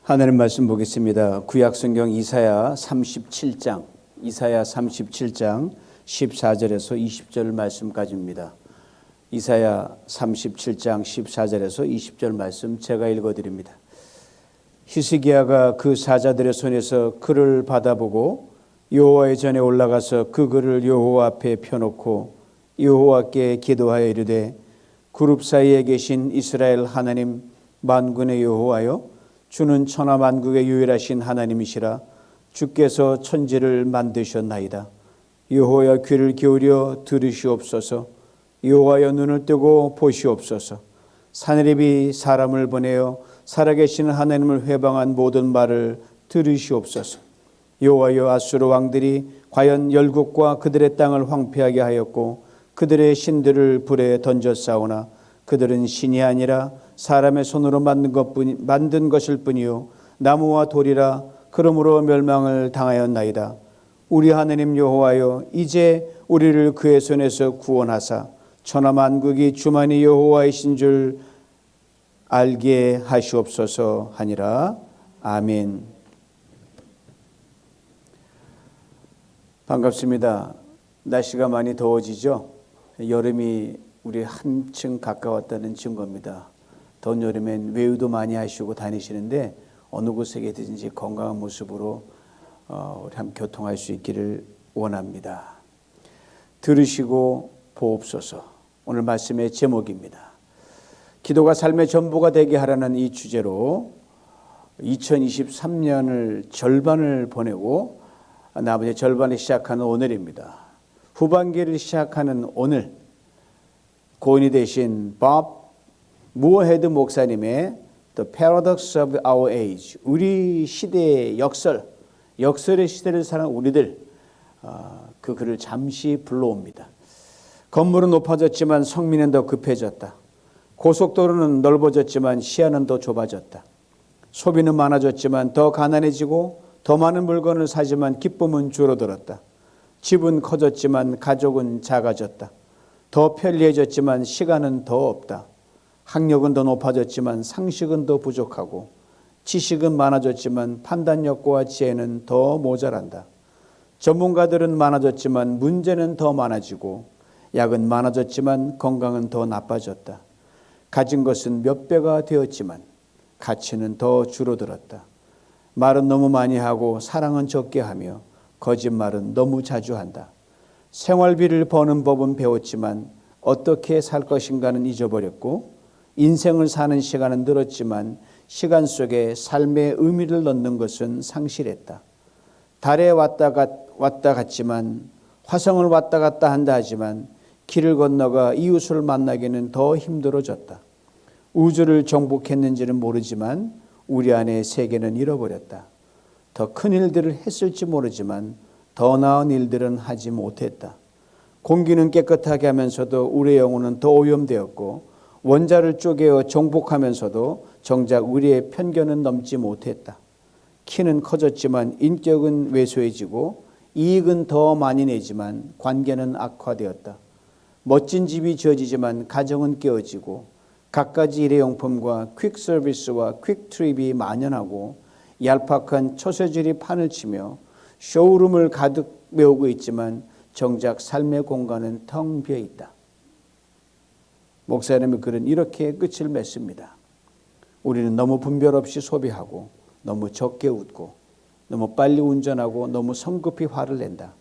하나님 말씀 보겠습니다. 구약성경 이사야 37장 14절에서 20절 말씀까지입니다. 이사야 37장 14절에서 20절 말씀 제가 읽어드립니다. 히스기야가 그 사자들의 손에서 글을 받아보고 여호와의 전에 올라가서 그 글을 여호와 앞에 펴놓고 여호와께 기도하여 이르되 그룹 사이에 계신 이스라엘 하나님 만군의 여호와여, 주는 천하 만국의 유일하신 하나님이시라. 주께서 천지를 만드셨나이다. 여호와여, 귀를 기울여 들으시옵소서. 여호와여, 눈을 뜨고 보시옵소서. 사내립이 사람을 보내어 살아계신 하나님을 회방한 모든 말을 들으시옵소서. 여호와여, 아수르 왕들이 과연 열국과 그들의 땅을 황폐하게 하였고 그들의 신들을 불에 던졌사오나 그들은 신이 아니라 사람의 손으로 만든 것일 뿐이요 나무와 돌이라. 그러므로 멸망을 당하였나이다. 우리 하나님 여호와여, 이제 우리를 그의 손에서 구원하사 천하 만국이 주만이 여호와이신 줄 알게 하시옵소서 하니라. 아멘. 반갑습니다. 날씨가 많이 더워지죠? 여름이 우리 한층 가까웠다는 증거입니다. 더운 여름엔 외유도 많이 하시고 다니시는데 어느 곳에 계든지 건강한 모습으로 우리 함께 교통할 수 있기를 원합니다. 들으시고 보옵소서. 오늘 말씀의 제목입니다. 기도가 삶의 전부가 되게 하라는 이 주제로 2023년을 절반을 보내고 나머지 절반을 시작하는 오늘입니다. 후반기를 시작하는 오늘, 고인이 되신 밥 무어헤드 목사님의 The Paradox of Our Age, 우리 시대의 역설의 시대를 사는 우리들, 그 글을 잠시 불러옵니다. 건물은 높아졌지만 성민은 더 급해졌다. 고속도로는 넓어졌지만 시야는 더 좁아졌다. 소비는 많아졌지만 더 가난해지고 더 많은 물건을 사지만 기쁨은 줄어들었다. 집은 커졌지만 가족은 작아졌다. 더 편리해졌지만 시간은 더 없다. 학력은 더 높아졌지만 상식은 더 부족하고 지식은 많아졌지만 판단력과 지혜는 더 모자란다. 전문가들은 많아졌지만 문제는 더 많아지고 약은 많아졌지만 건강은 더 나빠졌다. 가진 것은 몇 배가 되었지만 가치는 더 줄어들었다. 말은 너무 많이 하고 사랑은 적게 하며 거짓말은 너무 자주 한다. 생활비를 버는 법은 배웠지만 어떻게 살 것인가는 잊어버렸고 인생을 사는 시간은 늘었지만 시간 속에 삶의 의미를 넣는 것은 상실했다. 달에 왔다 갔지만 화성을 왔다 갔다 한다 하지만 길을 건너가 이웃을 만나기는 더 힘들어졌다. 우주를 정복했는지는 모르지만 우리 안의 세계는 잃어버렸다. 더 큰 일들을 했을지 모르지만 더 나은 일들은 하지 못했다. 공기는 깨끗하게 하면서도 우리의 영혼은 더 오염되었고 원자를 쪼개어 정복하면서도 정작 우리의 편견은 넘지 못했다. 키는 커졌지만 인격은 왜소해지고 이익은 더 많이 내지만 관계는 악화되었다. 멋진 집이 지어지지만 가정은 깨어지고 갖가지 일회용품과 퀵 서비스와 퀵 트립이 만연하고 얄팍한 처세질이 판을 치며 쇼룸을 가득 메우고 있지만 정작 삶의 공간은 텅 비어 있다. 목사님의 글은 이렇게 끝을 맺습니다. 우리는 너무 분별 없이 소비하고 너무 적게 웃고 너무 빨리 운전하고 너무 성급히 화를 낸다.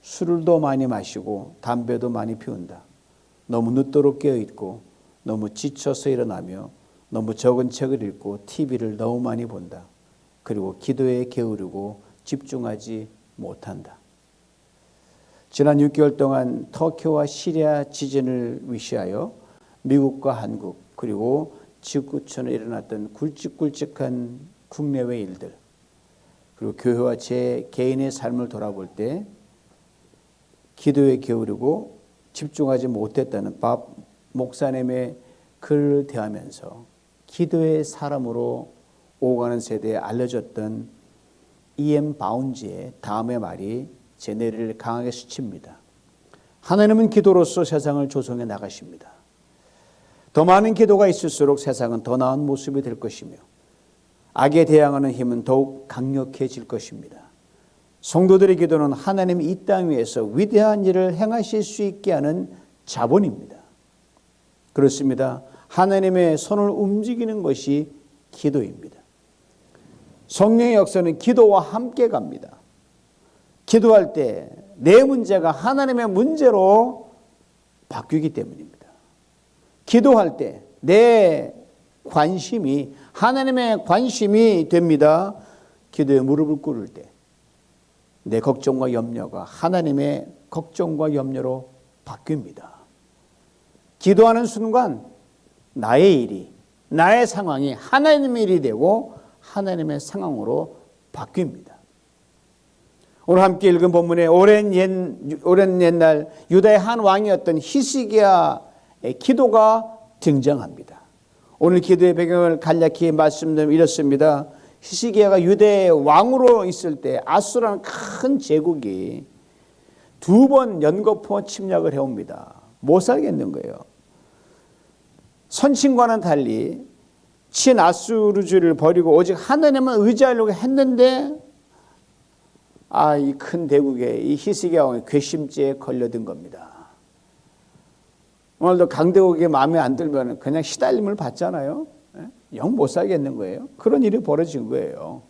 술을 더 많이 마시고 담배도 많이 피운다. 너무 늦도록 깨어있고 너무 지쳐서 일어나며 너무 적은 책을 읽고 TV를 너무 많이 본다. 그리고 기도에 게으르고 집중하지 못한다. 지난 6개월 동안 터키와 시리아 지진을 위시하여 미국과 한국 그리고 지구촌에 일어났던 굵직굵직한 국내외 일들, 그리고 교회와 제 개인의 삶을 돌아볼 때 기도에 게으르고 집중하지 못했다는 밥 목사님의 글을 대하면서 기도의 사람으로 오가는 세대에 알려졌던 E.M. 바운지의 다음의 말이 제 뇌를 강하게 스칩니다. 하나님은 기도로서 세상을 조성해 나가십니다. 더 많은 기도가 있을수록 세상은 더 나은 모습이 될 것이며 악에 대항하는 힘은 더욱 강력해질 것입니다. 성도들의 기도는 하나님이 이 땅 위에서 위대한 일을 행하실 수 있게 하는 자본입니다. 그렇습니다. 하나님의 손을 움직이는 것이 기도입니다. 성령의 역사는 기도와 함께 갑니다. 기도할 때 내 문제가 하나님의 문제로 바뀌기 때문입니다. 기도할 때 내 관심이 하나님의 관심이 됩니다. 기도에 무릎을 꿇을 때 내 걱정과 염려가 하나님의 걱정과 염려로 바뀝니다. 기도하는 순간 나의 일이, 나의 상황이 하나님의 일이 되고 하나님의 상황으로 바뀝니다. 오늘 함께 읽은 본문에 오랜 옛날 유다의 한 왕이었던 히스기야의 기도가 등장합니다. 오늘 기도의 배경을 간략히 말씀드리면 이렇습니다. 히스기야가 유대의 왕으로 있을 때 아수라는 큰 제국이 2번 연거푸 침략을 해옵니다. 못 살겠는 거예요. 선친과는 달리 친아수르주를 버리고 오직 하나님만 의지하려고 했는데 이 큰 대국에 이 히스기야 왕이 괘씸죄에 걸려든 겁니다. 오늘도 강대국이 마음에 안 들면 그냥 시달림을 받잖아요. 영 못 살겠는 거예요. 그런 일이 벌어진 거예요.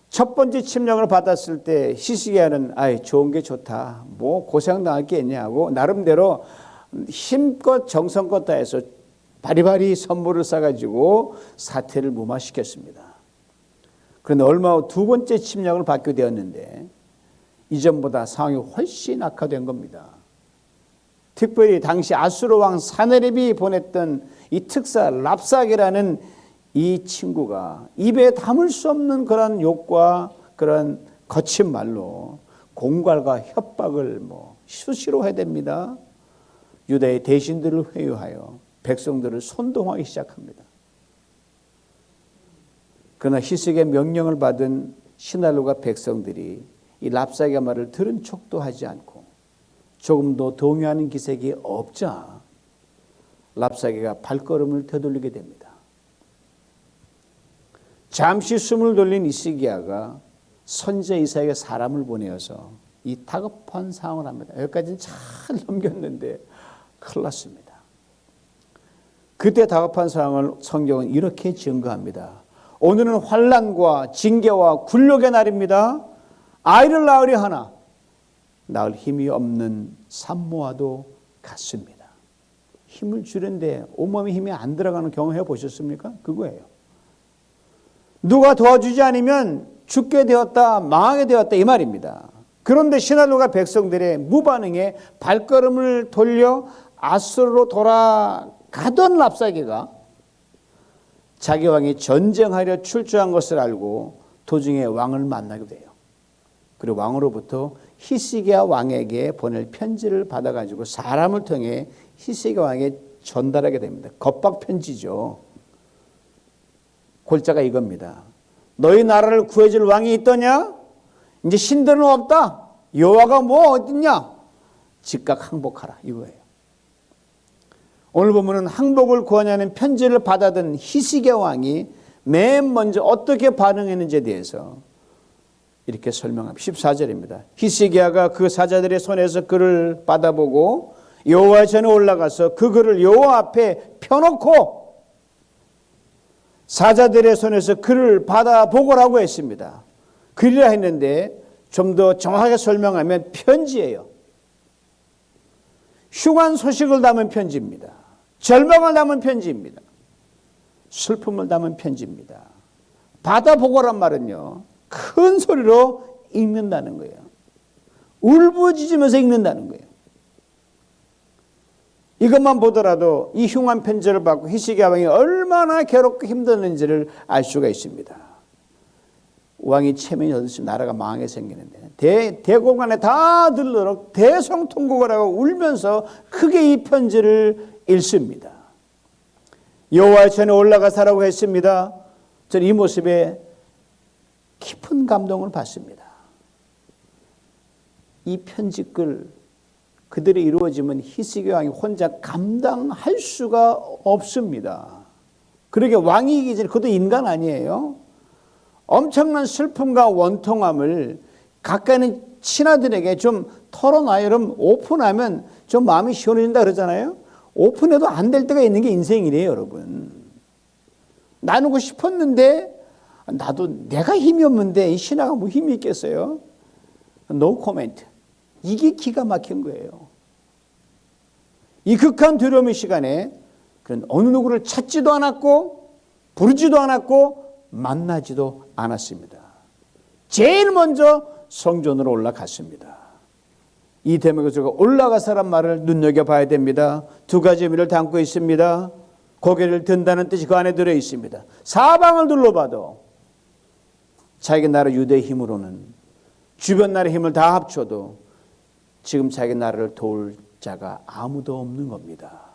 첫 번째 침략을 받았을 때 히스기야는 좋은 게 좋다. 뭐 고생당할 게 있냐고 나름대로 힘껏 정성껏 다해서 바리바리 선물을 싸가지고 사태를 무마시켰습니다. 그런데 얼마 후 2번째 침략을 받게 되었는데 이전보다 상황이 훨씬 악화된 겁니다. 특별히 당시 아수르 왕 사네립이 보냈던 이 특사 랍삭이라는 이 친구가 입에 담을 수 없는 그런 욕과 그런 거친 말로 공갈과 협박을 수시로 해댑니다. 유다의 대신들을 회유하여 백성들을 선동하기 시작합니다. 그러나 히스기야의 명령을 받은 시날로가 백성들이 이 랍삭의 말을 들은 척도 하지 않고 조금도 동요하는 기색이 없자 랍삭이가 발걸음을 되돌리게 됩니다. 잠시 숨을 돌린 히스기야가 선지자 이사야에게 사람을 보내어서 이 다급한 상황을 합니다. 여기까지는 잘 넘겼는데 큰일 났습니다. 그때 다급한 상황을 성경은 이렇게 증거합니다. 오늘은 환난과 징계와 굴욕의 날입니다. 아이를 낳으려 하나 낳을 힘이 없는 산모와도 같습니다. 힘을 주는데 온몸에 힘이 안 들어가는 경험 해보셨습니까? 그거예요. 누가 도와주지 않으면 죽게 되었다, 망하게 되었다 이 말입니다. 그런데 시날로가 백성들의 무반응에 발걸음을 돌려 아수르로 돌아가던 랍사게가 자기 왕이 전쟁하려 출조한 것을 알고 도중에 왕을 만나게 돼요. 그리고 왕으로부터 히스기야 왕에게 보낼 편지를 받아가지고 사람을 통해 히스기야 왕에게 전달하게 됩니다. 겁박 편지죠. 골자가 이겁니다. 너희 나라를 구해줄 왕이 있더냐? 이제 신들은 없다. 여호와가 뭐 어딨냐? 즉각 항복하라 이거예요. 오늘 보면은 항복을 구하냐는 편지를 받아든 히스기야 왕이 맨 먼저 어떻게 반응했는지에 대해서 이렇게 설명합니다. 14절입니다. 히스기야가 그 사자들의 손에서 글을 받아보고 여호와 전에 올라가서 그 글을 여호와 앞에 펴놓고 사자들의 손에서 글을 받아보고라고 했습니다. 글이라 했는데 좀 더 정확하게 설명하면 편지예요. 흉한 소식을 담은 편지입니다. 절망을 담은 편지입니다. 슬픔을 담은 편지입니다. 받아보고란 말은요, 큰 소리로 읽는다는 거예요. 울부짖으면서 읽는다는 거예요. 이것만 보더라도 이 흉한 편지를 받고 히스기야 왕이 얼마나 괴롭고 힘들었는지를 알 수가 있습니다. 왕이 체면이 어디서 나라가 망하게 생기는데 대공 안에 다 들도록 대성통곡을 하고 울면서 크게 이 편지를 읽습니다. 여호와의 전에 올라가서라고 했습니다. 저는 이 모습에 깊은 감동을 받습니다. 이 편지글 그들이 이루어지면 히스기야 왕이 혼자 감당할 수가 없습니다. 그러게 왕이기 전에 그도 인간 아니에요. 엄청난 슬픔과 원통함을 가까이 있는 친아들에게 좀 털어놔요. 여러분, 오픈하면 좀 마음이 시원해진다 그러잖아요. 오픈해도 안 될 때가 있는 게 인생이래요, 여러분. 나누고 싶었는데 나도 내가 힘이 없는데 이 신하가 뭐 힘이 있겠어요? No comment. 이게 기가 막힌 거예요. 이 극한 두려움의 시간에 그런 어느 누구를 찾지도 않았고 부르지도 않았고 만나지도 않았습니다. 제일 먼저 성전으로 올라갔습니다. 이 대목에서 올라가서란 말을 눈여겨봐야 됩니다. 두 가지 의미를 담고 있습니다. 고개를 든다는 뜻이 그 안에 들어 있습니다. 사방을 둘러봐도 자기 나라 유대의 힘으로는 주변 나라의 힘을 다 합쳐도 지금 자기 나라를 도울 자가 아무도 없는 겁니다.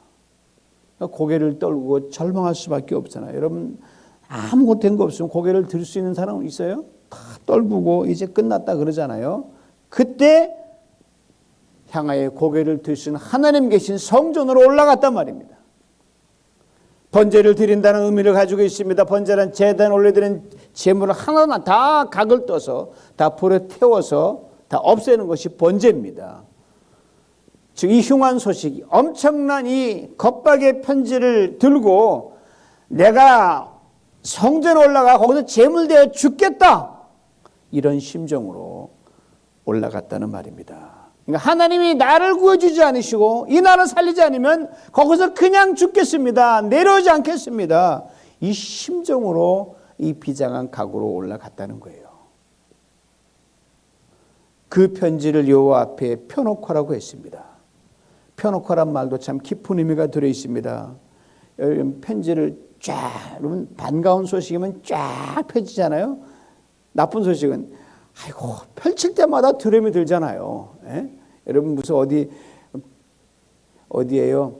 고개를 떨고 절망할 수밖에 없잖아요. 여러분, 아무것도 된 거 없으면 고개를 들 수 있는 사람은 있어요? 다 떨구고 이제 끝났다 그러잖아요. 그때 향하여 고개를 들 수 있는 하나님 계신 성전으로 올라갔단 말입니다. 번제를 드린다는 의미를 가지고 있습니다. 번제는 제단에 올려드린 제물을 하나하나 다 각을 떠서 다 불에 태워서 다 없애는 것이 번제입니다. 즉 이 흉한 소식이 엄청난 이 겁박의 편지를 들고 내가 성전에 올라가 거기서 제물되어 죽겠다 이런 심정으로 올라갔다는 말입니다. 그러니까 하나님이 나를 구해주지 않으시고 이 나라를 살리지 않으면 거기서 그냥 죽겠습니다. 내려오지 않겠습니다. 이 심정으로 이 비장한 각오로 올라갔다는 거예요. 그 편지를 여호와 앞에 펴놓고라고 했습니다. 펴놓고란 말도 참 깊은 의미가 들어있습니다. 여러분 편지를 쫙, 여러분 반가운 소식이면 쫙 펴지잖아요. 나쁜 소식은 아이고 펼칠 때마다 두려움이 들잖아요. 예? 여러분 무슨 어디에요?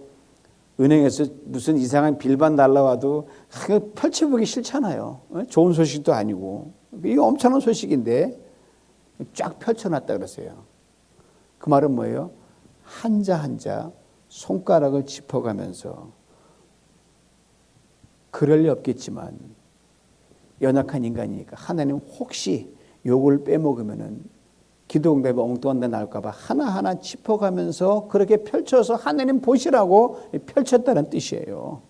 은행에서 무슨 이상한 빌반 날라와도 펼쳐보기 싫잖아요. 예? 좋은 소식도 아니고 이거 엄청난 소식인데 쫙 펼쳐놨다 그러세요. 그 말은 뭐예요? 한자 한자 손가락을 짚어가면서 그럴 리 없겠지만 연약한 인간이니까 하나님 혹시 욕을 빼먹으면은 기도 응답이 엉뚱한 데 나올까 봐 하나하나 짚어가면서 그렇게 펼쳐서 하나님 보시라고 펼쳤다는 뜻이에요.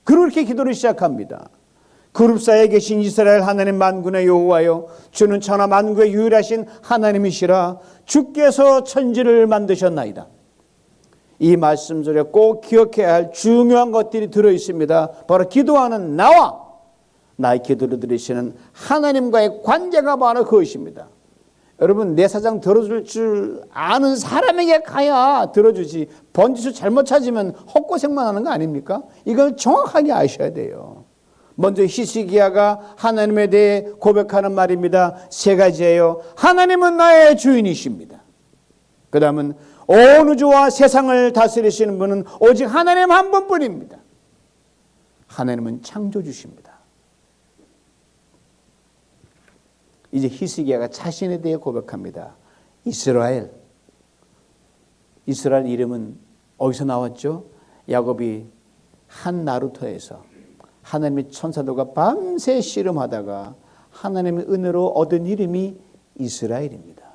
그렇게 기도를 시작합니다. 그룹 사이에 계신 이스라엘 하나님 만군의 여호와여, 주는 천하 만국의 유일하신 하나님이시라. 주께서 천지를 만드셨나이다. 이 말씀 속에 꼭 기억해야 할 중요한 것들이 들어있습니다. 바로 기도하는 나와 나의 기도를 들으시는 하나님과의 관계가 바로 그것입니다. 여러분 내 사정 들어줄 줄 아는 사람에게 가야 들어주지, 번지수 잘못 찾으면 헛고생만 하는 거 아닙니까? 이걸 정확하게 아셔야 돼요. 먼저 히스기야가 하나님에 대해 고백하는 말입니다. 세 가지예요. 하나님은 나의 주인이십니다. 그 다음은 온 우주와 세상을 다스리시는 분은 오직 하나님 한 분뿐입니다. 하나님은 창조주십니다. 이제 히스기야가 자신에 대해 고백합니다. 이스라엘 이름은 어디서 나왔죠? 야곱이 한 나루터에서 하나님의 천사들과 밤새 씨름하다가 하나님의 은혜로 얻은 이름이 이스라엘입니다.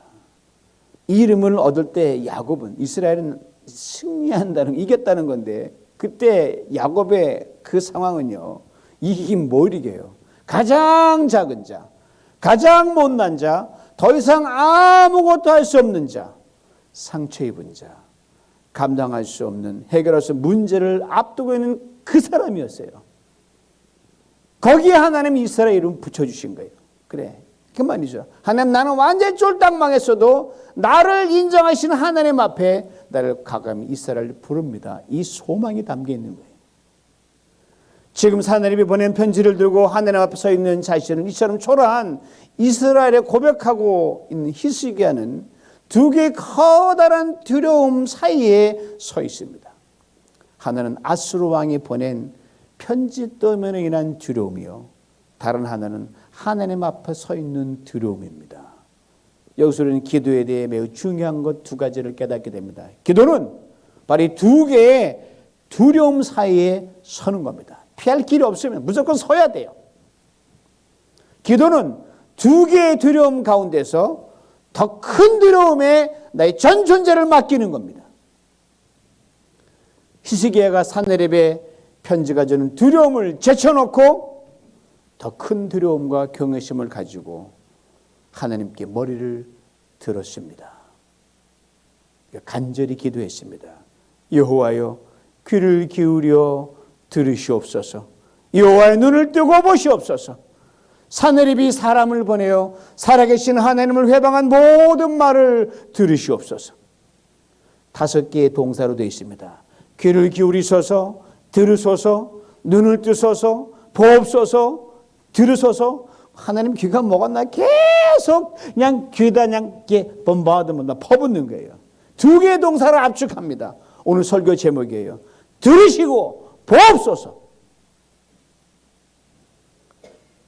이 이름을 얻을 때 야곱은, 이스라엘은 승리한다는, 이겼다는 건데 그때 야곱의 그 상황은요, 이기긴 뭘 이겨요? 가장 작은 자, 가장 못난 자, 더 이상 아무것도 할 수 없는 자, 상처 입은 자, 감당할 수 없는, 해결할 수 없는 문제를 앞두고 있는 그 사람이었어요. 거기에 하나님 이스라엘 이름 붙여주신 거예요. 그래, 그 말이죠. 하나님, 나는 완전히 쫄딱 망했어도 나를 인정하시는 하나님 앞에 나를 과감히 이스라엘을 부릅니다. 이 소망이 담겨 있는 거예요. 지금 하나님이 보낸 편지를 들고 하나님 앞에 서 있는 자신은 이처럼 초라한 이스라엘에 고백하고 있는 히스기야는 두 개의 커다란 두려움 사이에 서 있습니다. 하나는 아수르 왕이 보낸 편지 때문에 인한 두려움이요, 다른 하나는 하나님 앞에 서 있는 두려움입니다. 여기서 우리는 기도에 대해 매우 중요한 것 두 가지를 깨닫게 됩니다. 기도는 바로 이 두 개의 두려움 사이에 서는 겁니다. 피할 길이 없으면 무조건 서야 돼요. 기도는 두 개의 두려움 가운데서 더 큰 두려움에 나의 전 존재를 맡기는 겁니다. 히스기야가 사내립의 편지가 주는 두려움을 제쳐놓고 더 큰 두려움과 경외심을 가지고 하나님께 머리를 들었습니다. 간절히 기도했습니다. 여호와여, 귀를 기울여 들으시옵소서. 여호와의 눈을 뜨고 보시옵소서. 사내립이 사람을 보내어 살아계신 하나님을 회방한 모든 말을 들으시옵소서. 5개의 동사로 되어 있습니다. 귀를 기울이소서, 들으소서, 눈을 뜨소서, 보옵소서, 들으소서. 하나님 귀가 먹었나 계속 그냥 귀에다 그냥 범바드면 퍼붓는 거예요. 2개의 동사를 압축합니다. 오늘 설교 제목이에요. 들으시고 보옵소서.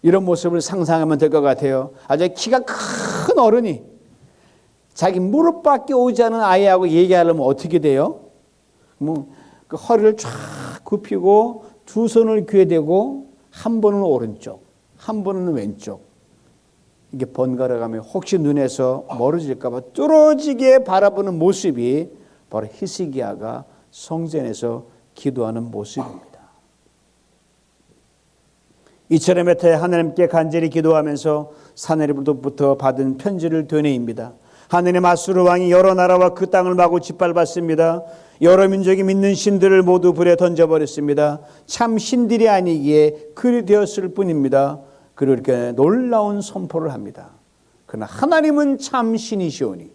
이런 모습을 상상하면 될 것 같아요. 아주 키가 큰 어른이 자기 무릎밖에 오지 않은 아이하고 얘기하려면 어떻게 돼요? 그 허리를 쫙 굽히고 두 손을 귀에 대고 한 번은 오른쪽, 한 번은 왼쪽. 이게 번갈아 가면 혹시 눈에서 멀어질까 봐 뚫어지게 바라보는 모습이 바로 히스기야가 성전에서 기도하는 모습입니다. 이처럼 여태 하나님께 간절히 기도하면서 사내립으로부터 받은 편지를 되뇌입니다. 하나님 아수르 왕이 여러 나라와 그 땅을 마구 짓밟았습니다. 여러 민족이 믿는 신들을 모두 불에 던져버렸습니다. 참 신들이 아니기에 그리 되었을 뿐입니다. 그리고 이렇게 놀라운 선포를 합니다. 그러나 하나님은 참 신이시오니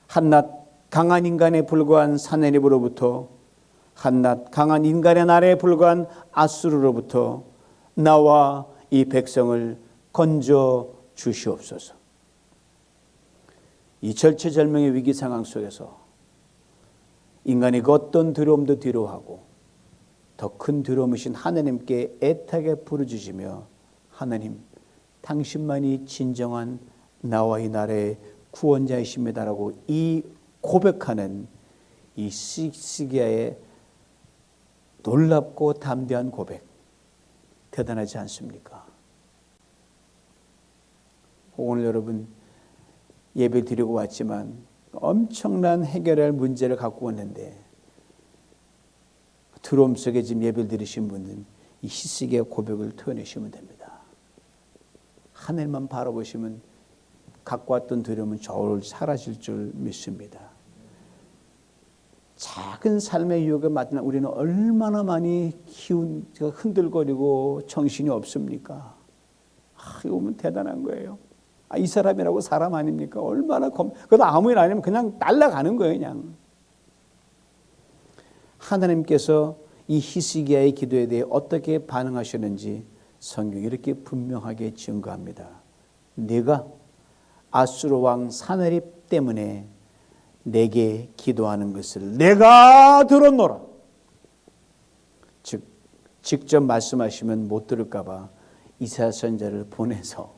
한낱 강한 인간에 불과한 사내립으로부터 한낱 강한 인간의 나라에 불과한 아수르로부터 나와 이 백성을 건져 주시옵소서. 이 절체절명의 위기 상황 속에서 인간이 그 어떤 두려움도 뒤로하고 더 큰 두려움이신 하나님께 애타게 부르짖으며 하나님, 당신만이 진정한 나와 이 나라의 구원자이십니다라고 이 고백하는 이 히스기야의 놀랍고 담대한 고백, 대단하지 않습니까? 오늘 여러분 예배 드리고 왔지만 엄청난 해결할 문제를 갖고 왔는데 두려움 속에 지금 예배를 드리신 분은 이 히스기야 고백을 토해내시면 됩니다. 하늘만 바라보시면 갖고 왔던 두려움은 저울 사라질 줄 믿습니다. 작은 삶의 유혹에 맞으나 우리는 얼마나 많이 흔들거리고 정신이 없습니까? 이거 보면 대단한 거예요. 이 사람이라고 사람 아닙니까? 얼마나 그것도 아무 일 아니면 그냥 날아가는 거예요. 그냥. 하나님께서 이 히스기야의 기도에 대해 어떻게 반응하셨는지 성경이 이렇게 분명하게 증거합니다. 네가 아수르 왕 사내립 때문에 내게 기도하는 것을 내가 들었노라. 즉 직접 말씀하시면 못 들을까 봐 이사야 선지자를 보내서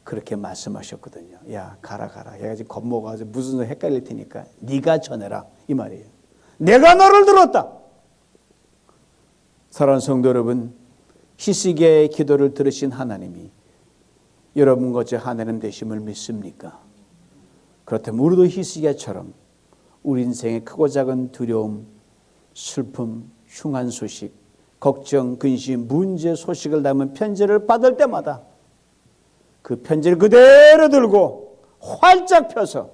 그렇게 말씀하셨거든요. 야 가라. 얘가 지금 겁먹어서 무슨 소리 헷갈릴 테니까 네가 전해라 이 말이에요. 내가 너를 들었다. 사랑하는 성도 여러분, 히스기야의 기도를 들으신 하나님이 여러분과 저 하나님 되심을 믿습니까? 그렇다면 우리도 히스기야처럼 우리 인생의 크고 작은 두려움, 슬픔, 흉한 소식, 걱정, 근심, 문제 소식을 담은 편지를 받을 때마다 그 편지를 그대로 들고 활짝 펴서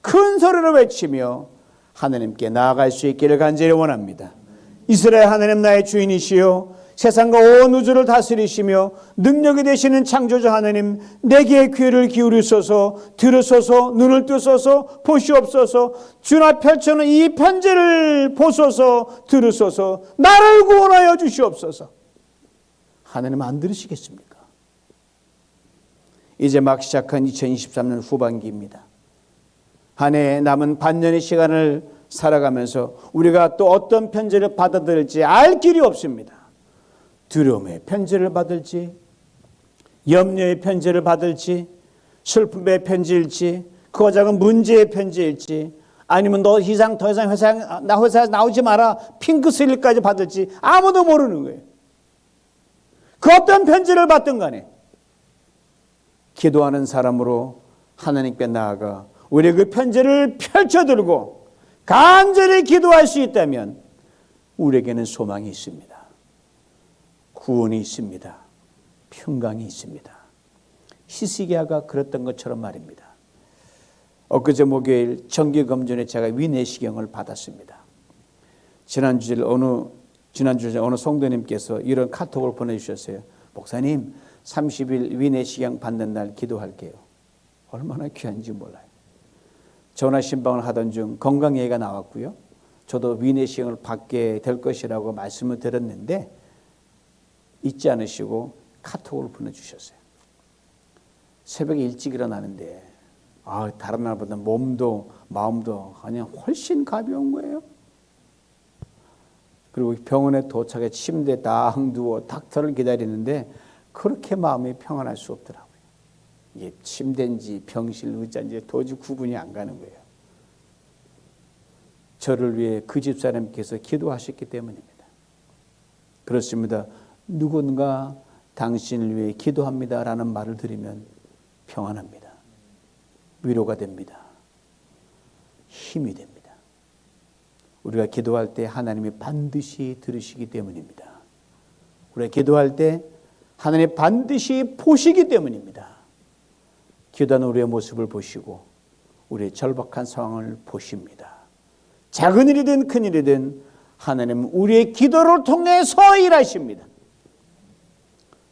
큰 소리로 외치며 하나님께 나아갈 수 있기를 간절히 원합니다. 이스라엘 하나님 나의 주인이시여 세상과 온 우주를 다스리시며 능력이 되시는 창조주 하나님, 내게 귀를 기울이소서, 들으소서, 눈을 뜨소서, 보시옵소서. 주나 펼쳐놓은 이 편지를 보소서, 들으소서, 나를 구원하여 주시옵소서. 하나님 안 들으시겠습니까? 이제 막 시작한 2023년 후반기입니다. 한 해 남은 반년의 시간을 살아가면서 우리가 또 어떤 편지를 받아들일지 알 길이 없습니다. 두려움의 편지를 받을지, 염려의 편지를 받을지, 슬픔의 편지일지, 그거 작은 문제의 편지일지, 아니면 너 이상 더 이상 회사에 나오지 마라 핑크 슬립까지 받을지 아무도 모르는 거예요. 그 어떤 편지를 받든 간에 기도하는 사람으로 하나님께 나아가 우리 그 편지를 펼쳐들고 간절히 기도할 수 있다면 우리에게는 소망이 있습니다. 구원이 있습니다. 평강이 있습니다. 히스기야가 그랬던 것처럼 말입니다. 엊그제 목요일 정기검전에 제가 위내시경을 받았습니다. 지난주에 어느 성도님께서 이런 카톡을 보내주셨어요. 목사님, 30일 위내시경 받는 날 기도할게요. 얼마나 귀한지 몰라요. 전화 신방을 하던 중 건강 얘기가 나왔고요. 저도 위내시경을 받게 될 것이라고 말씀을 드렸는데 잊지 않으시고 카톡을 보내주셨어요. 새벽에 일찍 일어나는데 다른 날보다 몸도 마음도 그냥 훨씬 가벼운 거예요. 그리고 병원에 도착해 침대에 딱 누워 닥터를 기다리는데 그렇게 마음이 평안할 수 없더라고요. 이게 침대인지 병실 의자인지 도저히 구분이 안 가는 거예요. 저를 위해 그 집사람께서 기도하셨기 때문입니다. 그렇습니다. 누군가 당신을 위해 기도합니다라는 말을 들으면 평안합니다. 위로가 됩니다. 힘이 됩니다. 우리가 기도할 때 하나님이 반드시 들으시기 때문입니다. 우리가 기도할 때 하나님이 반드시 보시기 때문입니다. 기도하는 우리의 모습을 보시고 우리의 절박한 상황을 보십니다. 작은 일이든 큰 일이든 하나님은 우리의 기도를 통해서 일하십니다.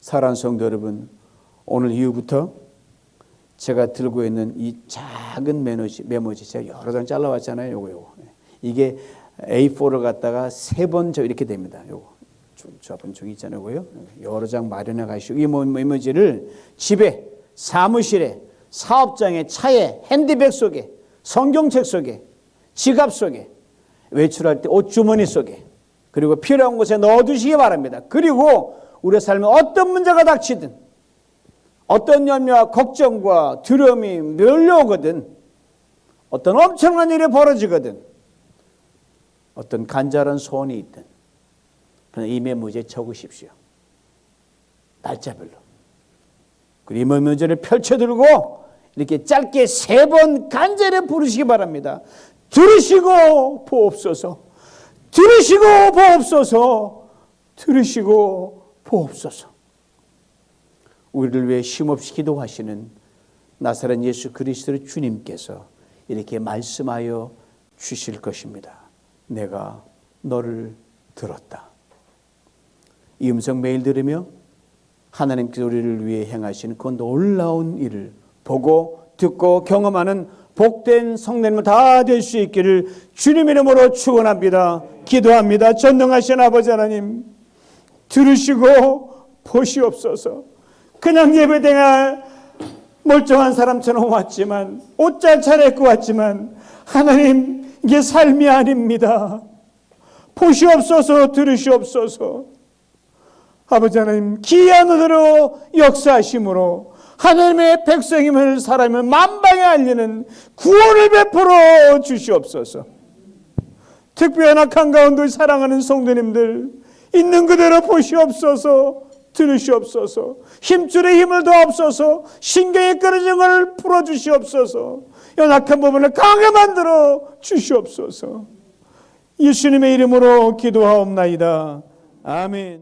사랑하는 성도 여러분, 오늘 이후부터 제가 들고 있는 이 작은 메모지 제가 여러 장 잘라왔잖아요. 요거. 이게 A4를 갖다가 3번 이렇게 됩니다. 요거. 저번 종이 있잖아요. 요거요. 여러 장 마련해 가시고 이 메모지를 집에, 사무실에, 사업장에, 차에, 핸드백 속에, 성경책 속에, 지갑 속에, 외출할 때 옷주머니 속에, 그리고 필요한 곳에 넣어두시기 바랍니다. 그리고 우리의 삶에 어떤 문제가 닥치든 어떤 염려와 걱정과 두려움이 몰려오거든 어떤 엄청난 일이 벌어지거든 어떤 간절한 소원이 있든 그냥 이 메모지에 적으십시오. 날짜별로. 그리고 이 메모지를 펼쳐들고 이렇게 짧게 3번 간절히 부르시기 바랍니다. 들으시고 보옵소서. 들으시고 보옵소서. 들으시고 보옵소서. 우리를 위해 쉼없이 기도하시는 나사렛 예수 그리스도의 주님께서 이렇게 말씀하여 주실 것입니다. 내가 너를 들었다. 이 음성 매일 들으며 하나님께서 우리를 위해 행하시는 그 놀라운 일을 보고 듣고 경험하는 복된 성도님을 다 될 수 있기를 주님 이름으로 축원합니다. 기도합니다. 전능하신 아버지 하나님, 들으시고 보시옵소서. 그냥 예배당에 멀쩡한 사람처럼 왔지만 옷 잘 차려입고 왔지만 하나님, 이게 삶이 아닙니다. 보시옵소서. 들으시옵소서. 아버지 하나님, 기이한 은혜로 역사하심으로 하나님의 백성임을 사람을 만방에 알리는 구원을 베풀어 주시옵소서. 특별한 악한 가운데 사랑하는 성도님들 있는 그대로 보시옵소서. 들으시옵소서. 힘줄에 힘을 더옵소서. 신경이 끊어진 것을 풀어주시옵소서. 연약한 부분을 강하게 만들어 주시옵소서. 예수님의 이름으로 기도하옵나이다. 아멘.